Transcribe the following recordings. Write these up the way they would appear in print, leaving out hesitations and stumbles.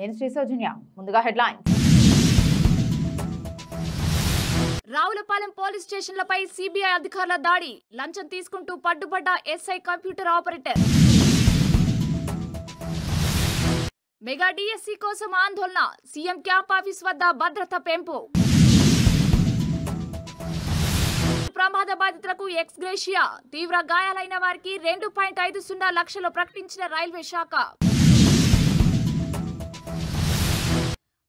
నేను శ్రీ సౌజన్య. ముందుగా headlines. Ravulapalem police స్టేషన్లపై సిబిఐ అధికారుల దాడి. లంచం తీసుకుంటూ పట్టుబడ్డ SI computer operator. Mega DSC కోసం ఆందోళన. సీఎం క్యాంప్ ఆఫీస్ వద్ద భద్రత పెంపు. ప్రమాద బాధితులకు ఎక్స్ గ్రేషియా. తీవ్ర గాయాలైన వారికి 2.50 లక్షలు ప్రకటించిన రైల్వే శాఖ.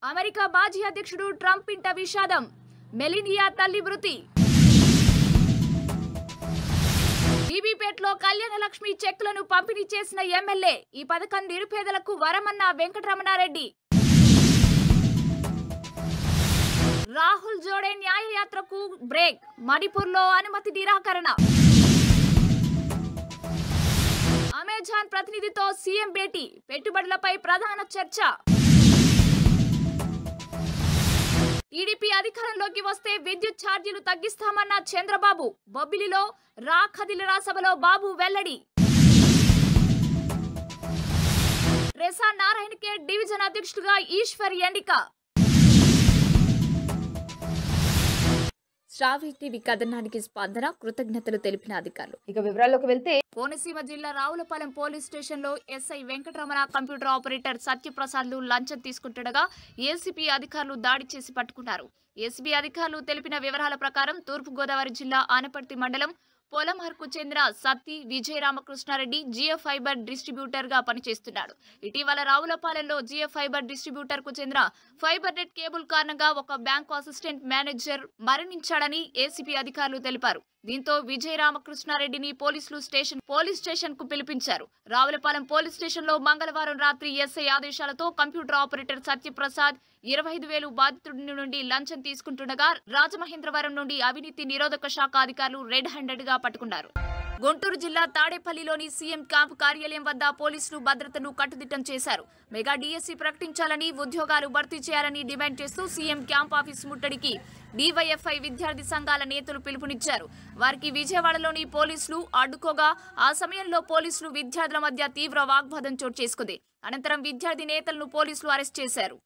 అమెరికా మాజీ అధ్యక్షుడు ట్రంప్ ఇంట విషాదం. మెలినియా తల్లి మృతి. బీబీపేటలో కళ్యాణ లక్ష్మి చెక్కులను పంపిణీ చేసిన ఎమ్మెల్యే. ఈ పథకం నిరుపేదలకు వరమన్న వెంకటరమణారెడ్డి. రాహుల్ జోడే న్యాయయాత్రకు బ్రేక్. మణిపూర్లో అనుమతి నిరాకరణ. అమెజాన్ ప్రతినిధితో సీఎం భేటీ. పెట్టుబడులపై ప్రధాన చర్చ. టీడీపీ అధికారంలోకి వస్తే విద్యుత్ ఛార్జీలు తగ్గిస్తామన్న చంద్రబాబు. బొబ్బిలిలో రా కదిలిరా సభలో బాబు వెల్లడి. రెసా నారాయణకే డివిజన్ అధ్యక్షుడిగా ఈశ్వర్ ఎన్నిక. శ్రావ్య టీవీ కథనానికి స్పందన, కృతజ్ఞతలు తెలిపిన అధికారులు. ఇక వివరాల్లోకి వెళ్తే, కోనసీమ జిల్లా రావులపాలెం పోలీస్ స్టేషన్లో ఎస్ఐ వెంకటరమణ, కంప్యూటర్ ఆపరేటర్ సత్యప్రసాద్లు లంచం తీసుకుంటుండగా ఏసీబీ అధికారులు దాడి చేసి పట్టుకున్నారు. ఏసీబీ అధికారులు తెలిపిన వివరాల ప్రకారం తూర్పుగోదావరి జిల్లా ఆనపర్తి మండలం పొలంహర్కు చెందిన సత్తి విజయ రామకృష్ణారెడ్డి జియో ఫైబర్ డిస్ట్రిబ్యూటర్ గా పనిచేస్తున్నాడు. ఇటీవల రావులపాలెంలో జియో ఫైబర్ డిస్ట్రిబ్యూటర్ కు చెందిన ఫైబర్ నెట్ కేబుల్ కారణంగా ఒక బ్యాంకు అసిస్టెంట్ మేనేజర్ మరణించాడని ఏసీబీ అధికారులు తెలిపారు. దీంతో విజయ రామకృష్ణారెడ్డిని పోలీస్ స్టేషన్ కు పిలిపించారు. రావులపాలెం పోలీస్ స్టేషన్ లో మంగళవారం రాత్రి ఎస్ఐ ఆదేశాలతో కంప్యూటర్ ఆపరేటర్ సత్యప్రసాద్ 25,000 బాధితుడి నుండి లంచం తీసుకుంటుండగా రాజమహేంద్రవరం నుండి అవినీతి నిరోధక శాఖ అధికారులు రెడ్ హ్యాండెడ్ గా పట్టుకున్నారు. గుంటూరు జిల్లా తాడేపల్లిలోని సీఎం క్యాంప్ కార్యాలయం వద్ద పోలీసులు భద్రతను కట్టుదిట్టం చేశారు. మెగా డిఎస్సి ప్రకటించాలని, ఉద్యోగాలు భర్తీ చేయాలని డిమాండ్ చేస్తూ సీఎం క్యాంప్ ఆఫీస్ ముట్టడికి డివైఎఫ్ఐ విద్యార్థి సంఘాల నేతలు పిలుపునిచ్చారు. వారికి విజయవాడలోని పోలీసులు అడ్డుకోగా ఆ సమయంలో పోలీసులు విద్యార్థుల మధ్య తీవ్ర వాగ్వాదం చోటు చేసుకుంది. అనంతరం విద్యార్థి నేతలను పోలీసులు అరెస్ట్ చేశారు.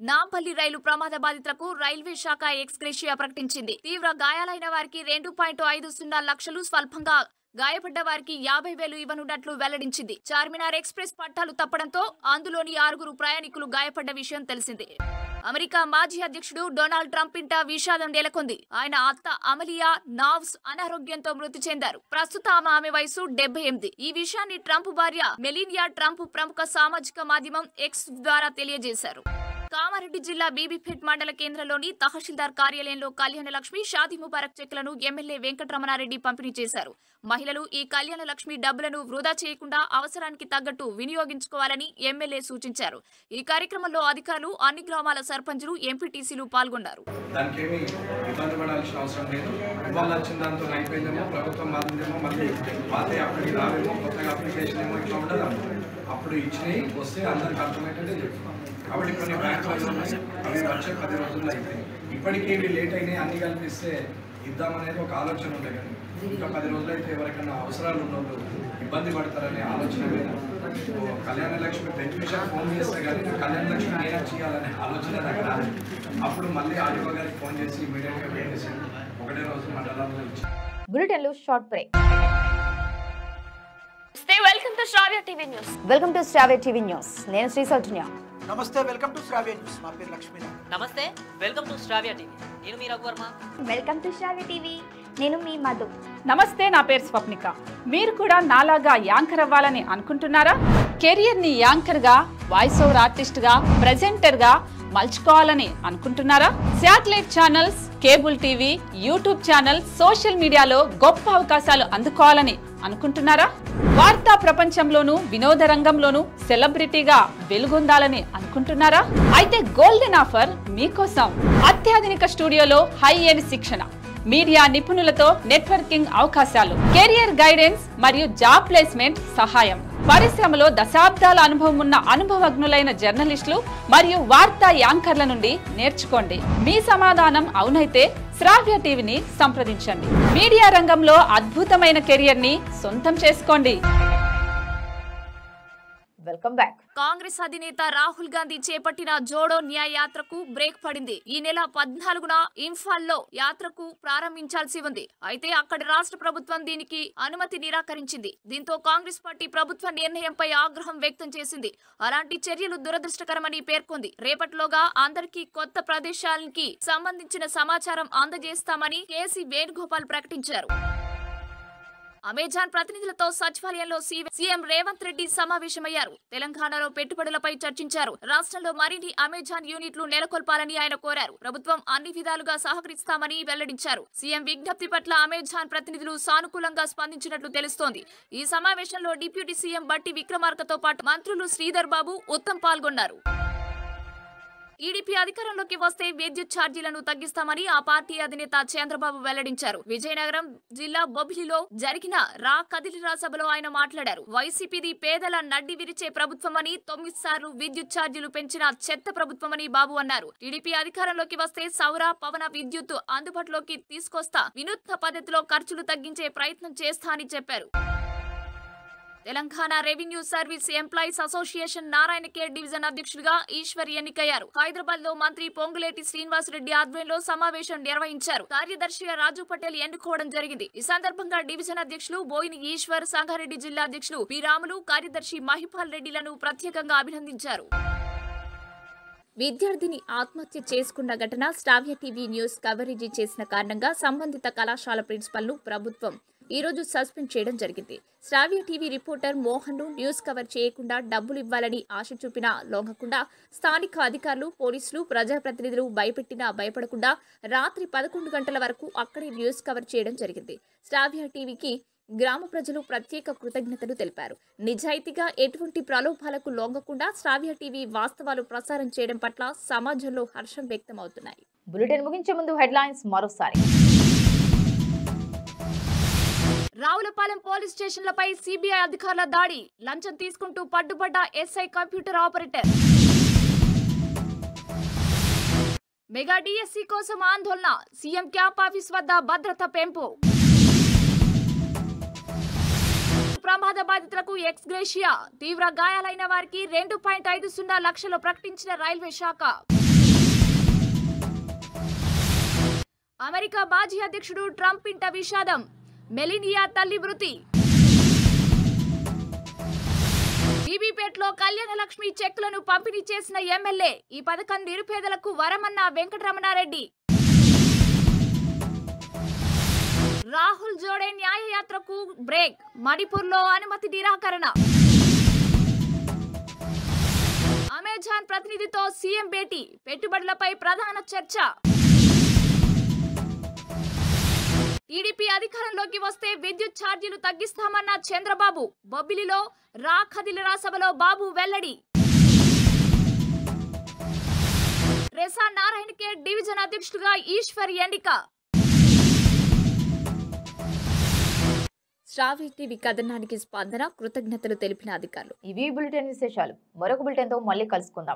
నాంపల్లి రైలు ప్రమాద బాధితులకు రైల్వే శాఖ ఎక్స్ గ్రేషియా ప్రకటించింది. తీవ్ర గాయాలైన వారికి 2.50 లక్షలు, స్వల్పంగా గాయపడ్డ వారికి 50,000 ఇవ్వనున్నట్లు వెల్లడించింది. చార్మినార్ ఎక్స్ప్రెస్ పట్టాలు తప్పడంతో అందులోని 6 ప్రయాణికులు గాయపడ్డ విషయం తెలిసిందే. అమెరికా మాజీ అధ్యక్షుడు డొనాల్డ్ ట్రంప్ ఇంట విషాదం నెలకొంది. ఆయన అత్త అమలియా నావ్స్ అనారోగ్యంతో మృతి చెందారు. ప్రస్తుతం ఆమె వయసు 78. ఈ విషయాన్ని ట్రంప్ భార్య మెలినియా ట్రంప్ ప్రముఖ సామాజిక మాధ్యమం ఎక్స్ ద్వారా తెలియజేశారు. కామారెడ్డి జిల్లా బీబీపేట్ మండల కేంద్రంలోని తహసీల్దార్ కార్యాలయంలో కళ్యాణ లక్ష్మి, షాదీ ముబారక్ చెక్కులను ఎమ్మెల్యే వెంకటరమణారెడ్డి పంపిణీ చేశారు. మహిళలు ఈ కళ్యాణ లక్ష్మి డబ్బులను వృధా చేయకుండా అవసరానికి తగ్గట్టు వినియోగించుకోవాలని ఎమ్మెల్యే సూచించారు. ఈ కార్యక్రమంలో అధికారులు, అన్ని గ్రామాల సర్పంచులు, ఎంపీటీసీలు పాల్గొన్నారు. కాబట్టి కొన్ని బ్యాంకులు ఉన్నాయి, అవి వచ్చే 10 రోజుల్లో అయిపోయి ఇప్పటికే లేట్ అయినాయి, అన్ని కల్పిస్తే ఇద్దామనేది ఒక ఆలోచన ఉండే. కానీ ఇంకా 10 రోజులు అయితే ఎవరికైనా అవసరాలు ఉన్నప్పుడు ఇబ్బంది పడతారనే ఆలోచన మీద కళ్యాణ లక్ష్మి బెనిఫిషియర్ ఫోన్ చేస్తే కానీ కళ్యాణ లక్ష్మి నేనే చేయాలనే ఆలోచన నాకు రాదు. అప్పుడు మళ్ళీ ఆడియో గారికి ఫోన్ చేసి ఇమీడియట్గా పే చేసి ఒకటే రోజు మండలంలో ఇచ్చి. బులెటిన్లో short break. Welcome to Sravya TV news. Welcome to Sravya TV news. నేను శ్రీ సౌజన్య. నమస్తే, వెల్కమ్ టు శ్రావ్య న్యూస్. నా పేరు లక్ష్మీ. నమస్తే, వెల్కమ్ టు శ్రావ్య టీవీ. నేను మీ Raghu Varma. Welcome to Sravya TV. నేను మీ మధు. నమస్తే, నా పేరు స్వప్నిక. మీరు కూడా నాలాగా యాంకర్ అవ్వాలని అనుకుంటున్నారా? కెరియర్ ని యాంకర్ గా, వాయిస్ ఓవర్ ఆర్టిస్ట్ గా, ప్రెజెంటర్ గా మలుచుకోవాలని అనుకుంటున్నారా? Satellite channels, cable TV, YouTube channel, social మీడియాలో గొప్ప అవకాశాలు అందుకోవాలని అనుకుంటున్నారా? వార్తా ప్రపంచంలోనూ, వినోద రంగంలోనూ సెలబ్రిటీగా వెలుగొందాలని అనుకుంటున్నారా? అయితే గోల్డెన్ ఆఫర్ మీకోసం. అత్యాధునిక స్టూడియోలో హై ఎండ్ శిక్షణ, మీడియా నిపుణులతో నెట్వర్కింగ్ అవకాశాలు, కెరియర్ గైడెన్స్ మరియు జాబ్ ప్లేస్మెంట్ సహాయం. పరిశ్రమలో దశాబ్దాల అనుభవం ఉన్న అనుభవజ్ఞులైన జర్నలిస్టులు మరియు వార్తా యాంకర్ల నుండి నేర్చుకోండి. మీ సమాధానం అవునైతే శ్రావ్య టీవీని సంప్రదించండి. మీడియా రంగంలో అద్భుతమైన కెరియర్ ని సొంతం చేసుకోండి. Welcome back. కాంగ్రెస్ అధినేత రాహుల్ గాంధీ చేపట్టిన జోడో న్యాయ యాత్రకు బ్రేక్ పడింది. ఈ నెల 14న ఇంఫాల్లో యాత్రకు ప్రారంభించాల్సి ఉంది. అయితే అక్కడి రాష్ట్ర ప్రభుత్వం దీనికి అనుమతి నిరాకరించింది. దీంతో కాంగ్రెస్ పార్టీ ప్రభుత్వ నిర్ణయంపై ఆగ్రహం వ్యక్తం చేసింది. అలాంటి చర్యలు దురదృష్టకరమని పేర్కొంది. రేపటిలోగా అందరికీ కొత్త ప్రదేశానికి సంబంధించిన సమాచారం అందజేస్తామని కేసీ వేణుగోపాల్ ప్రకటించారు. అమెజాన్ ప్రతినిధులతో సచివాలయంలో సీఎం రేవంత్ రెడ్డి సమావేశమయ్యారు. తెలంగాణలో పెట్టుబడులపై చర్చించారు. రాష్ట్రంలో మరిన్ని అమెజాన్ యూనిట్లు నెలకొల్పాలని ఆయన కోరారు. ప్రభుత్వం అన్ని విధాలుగా సహకరిస్తామని వెల్లడించారు. సీఎం విజ్ఞప్తి పట్ల అమెజాన్ ప్రతినిధులు సానుకూలంగా స్పందించినట్లు తెలుస్తోంది. ఈ సమావేశంలో డిప్యూటీ సీఎం బట్టి విక్రమార్కతో పాటు మంత్రులు శ్రీధర్ బాబు, ఉత్తమ్ పాల్గొన్నారు. టీడీపీ అధికారంలోకి వస్తే విద్యుత్ ఛార్జీలను తగ్గిస్తామని ఆ పార్టీ అధినేత చంద్రబాబు వెల్లడించారు. విజయనగరం జిల్లా బొబ్బిలిలో జరిగిన కదిలిరా సభలో ఆయన మాట్లాడారు. వైసీపీది పేదల నడ్డి విరిచే ప్రభుత్వమని, 9 సార్లు విద్యుత్ ఛార్జీలు పెంచిన చెత్త ప్రభుత్వమని బాబు అన్నారు. టీడీపీ అధికారంలోకి వస్తే సౌర, పవన విద్యుత్ అందుబాటులోకి తీసుకొస్తా, వినూత్న పద్ధతిలో ఖర్చులు తగ్గించే ప్రయత్నం చేస్తా అని చెప్పారు. Telangana revenue service employees association Narayankhed division అధ్యక్షుడిగా ఈశ్వర్ ఎన్నికయ్యారు. హైదరాబాద్ లో మంత్రి పొంగులేటి శ్రీనివాసరెడ్డి ఆధ్వర్యంలో సమావేశం నిర్వహించారు. కార్యదర్శిగా రాజు పటేల్ ఎన్నుకోవడం జరిగింది. ఈ సందర్భంగా డివిజన్ అధ్యక్షులు బోయిని ఈశ్వర్, సంగారెడ్డి జిల్లా అధ్యక్షులు పి రాములు, కార్యదర్శి మహిపాల్ రెడ్డిలను ప్రత్యేకంగా అభినందించారు. విద్యార్థిని ఆత్మహత్య చేసుకున్న ఘటన శ్రావ్య టీవీ న్యూస్ కవరేజీ చేసిన కారణంగా సంబంధిత కళాశాల ప్రిన్సిపల్ ను ప్రభుత్వం ఈ రోజు సస్పెండ్ చేయడం జరిగింది. శ్రావ్య టీవీ రిపోర్టర్ మోహన్ ను న్యూస్ కవర్ చేయకుండా డబ్బులు ఇవ్వాలని ఆశ చూపినా లొంగకుండా, స్థానిక అధికారులు, పోలీసులు, ప్రజాప్రతినిధులు భయపెట్టినా భయపడకుండా రాత్రి 11 గంటల వరకు అక్కడే న్యూస్ కవర్ చేయడం జరిగింది. శ్రావ్య టీవీకి గ్రామ ప్రజలు ప్రత్యేక కృతజ్ఞతలు తెలిపారు. నిజాయితీగా ఎటువంటి ప్రలోభాలకు లొంగకుండా శ్రావ్య టీవీ వాస్తవాలు ప్రసారం చేయడం పట్ల సమాజంలో హర్షం వ్యక్తమవుతున్నాయి. బులెటిన్ ముగించే ముందు హెడ్లైన్స్ మరోసారి. రావులపాలెం పోలీస్ స్టేషన్లపై సిబిఐ అధికారుల దాడి. లంచం తీసుకుంటూ పట్టుబడ్డ SI computer operator. Mega DSC కోసం ఆందోళన. సీఎం క్యాంప్ ఆఫీస్ వద్ద భద్రత పెంపు. ప్రమాద బాధితులకు ఎక్స్గ్రేషియా. తీవ్ర గాయాలైన వారికి 2.50 లక్షలు ప్రకటించిన రైల్వే శాఖ. అమెరికా మాజీ అధ్యక్షుడు ట్రంప్ ఇంట విషాదం. మెలినియా తల్లి మృతి. బీబీపేటలో కళ్యాణ లక్ష్మి చెక్కులను పంపిణీ చేసిన ఎమ్మెల్యే. ఈ పథకం నిరుపేదలకు వరమన్న వెంకటరమణారెడ్డి. రాహుల్ జోడే న్యాయయాత్రకు బ్రేక్. మణిపూర్లో అనుమతి నిరాకరణ. అమెజాన్ ప్రతినిధితో సీఎం భేటీ. పెట్టుబడులపై ప్రధాన చర్చ. టీడీపీ అధికారంలోకి వస్తే విద్యుత్ ఛార్జీలు తగ్గిస్తామన్న చంద్రబాబు. బొబ్బిలిలో కదిలిరా సభలో బాబు వెల్లడి. రెసా నారాయణఖేడ్ డివిజన్ అధ్యక్షుడిగా ఈశ్వర్ ఎన్నిక. శ్రావ్య టీవీ కథనానికి స్పందన, కృతజ్ఞతలు తెలిపిన అధికారులు. ఇవి బులెటిన్ విశేషాలు. మరొక బులెటిన్తో మళ్ళీ కలుసుకుందాం.